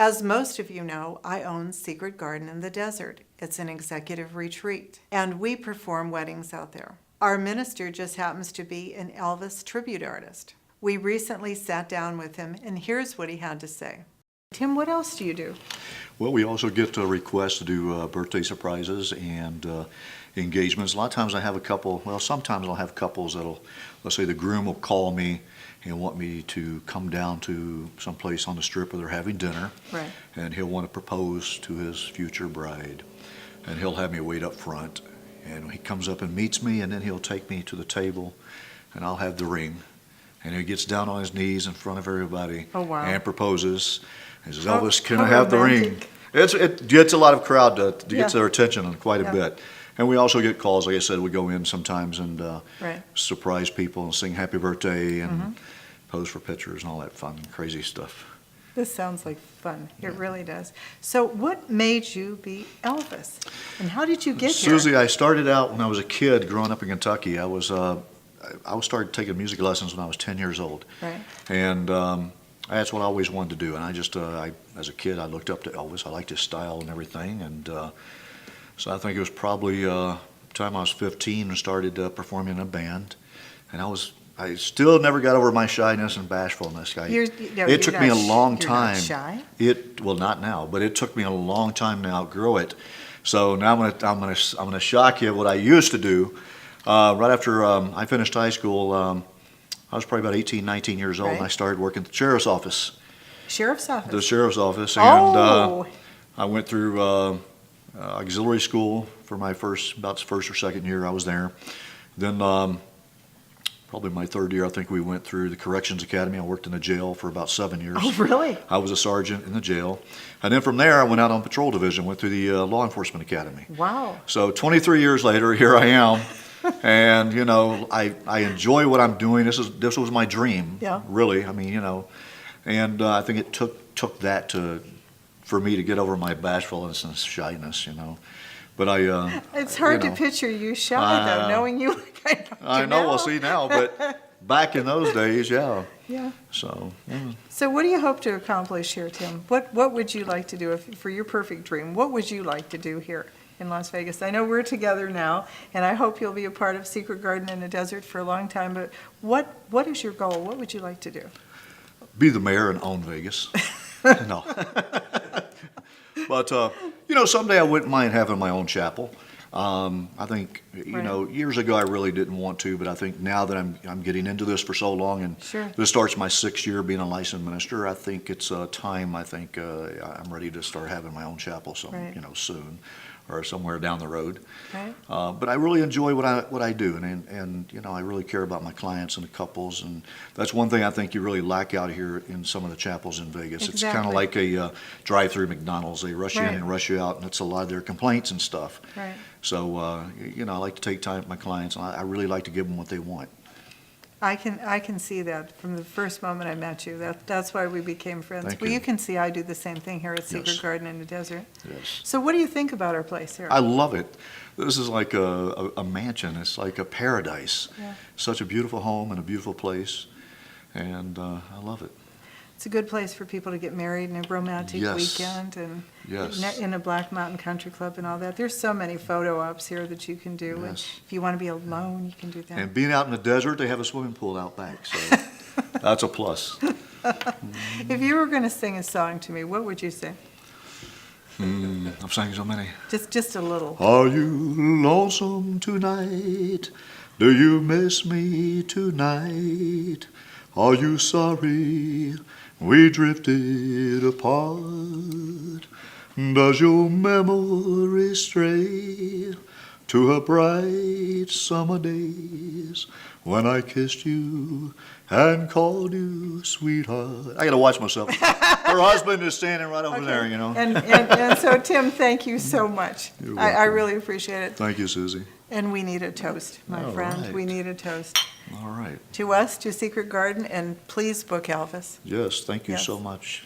As most of you know, I own Secret Garden in the Desert. It's an executive retreat, and we perform weddings out there. Our minister just happens to be an Elvis tribute artist. We recently sat down with him, and here's what he had to say. Tim, what else do you do? Well, we also get requests to do birthday surprises and engagements. A lot of times I have a couple, well, sometimes I'll have couples that'll, let's say the groom will call me and want me to come down to some place on the strip where they're having dinner. Right. And he'll want to propose to his future bride. And he'll have me wait up front. And he comes up and meets me, and then he'll take me to the table, and I'll have the ring. And he gets down on his knees in front of everybody. Oh, wow. And proposes. He says, Elvis, can I have the ring? It gets a lot of crowd to get their attention quite a bit. And we also get calls, like I said, we go in sometimes and surprise people and sing happy birthday and pose for pictures and all that fun, crazy stuff. This sounds like fun. It really does. So what made you be Elvis? And how did you get here? Susie, I started out when I was a kid growing up in Kentucky. I started taking music lessons when I was 10 years old. Right. And that's what I always wanted to do. And I just, as a kid, I looked up to Elvis. I liked his style and everything. And so I think it was probably the time I was 15 and started performing in a band. And I still never got over my shyness and bashfulness. It took me a long time. You're not shy? Well, not now, but it took me a long time to outgrow it. So now I'm gonna shock you what I used to do. Right after I finished high school, I was probably about 18, 19 years old, and I started working at the sheriff's office. Sheriff's office? The sheriff's office. And I went through auxiliary school for my first or second year I was there. Then probably my third year, I think we went through the corrections academy. I worked in the jail for about 7 years. Oh, really? I was a sergeant in the jail. And then from there, I went out on patrol division, went through the law enforcement academy. Wow. So 23 years later, here I am. And, you know, I enjoy what I'm doing. This was my dream, really. I mean, you know, and I think it took that for me to get over my bashfulness and shyness, you know. But it's hard to picture you shy, though, knowing you. I know. We'll see now, but back in those days, yeah. So. Yeah. So, what do you hope to accomplish here, Tim? What would you like to do for your perfect dream? What would you like to do here in Las Vegas? I know we're together now, and I hope you'll be a part of Secret Garden in the Desert for a long time. But what is your goal? What would you like to do? Be the mayor and own Vegas. No. But, you know, someday I wouldn't mind having my own chapel. I think, you know, years ago I really didn't want to, but I think now that I'm getting into this for so long, and this starts my 6th year being a licensed minister, I think it's time. I think I'm ready to start having my own chapel you know, soon, or somewhere down the road. But I really enjoy what I do, and you know, I really care about my clients and the couples, and that's one thing I think you really lack out here in some of the chapels in Vegas. It's kind of like a drive-through McDonald's. They rush you in and rush you out, and that's a lot of their complaints and stuff. So you know, I like to take time with my clients, and I really like to give them what they want. I can see that from the first moment I met you. That's why we became friends. Thank well, you. You can see I do the same thing here at Secret Garden in the Desert. Yes. So what do you think about our place here? I love it. This is like a mansion. It's like a paradise. Such a beautiful home and a beautiful place, and I love it. It's a good place for people to get married in a romantic weekend, and in a Black Mountain Country Club and all that. There's so many photo ops here that you can do. And if you want to be alone, you can do that. And being out in the desert, they have a swimming pool out back, so that's a plus. If you were going to sing a song to me, what would you sing? I've sang so many. Just a little. Are you lonesome tonight? Do you miss me tonight? Are you sorry we drifted apart? Does your memory stray to a bright summer days when I kissed you and called you sweetheart? I got to watch myself. Her husband is standing right over there, you know. And so, Tim, thank you so much. I really appreciate it. Thank you, Susie. And we need a toast, my friend. Right. We need a toast. All right. To us, to Secret Garden, and please book Elvis. Yes, thank you so much.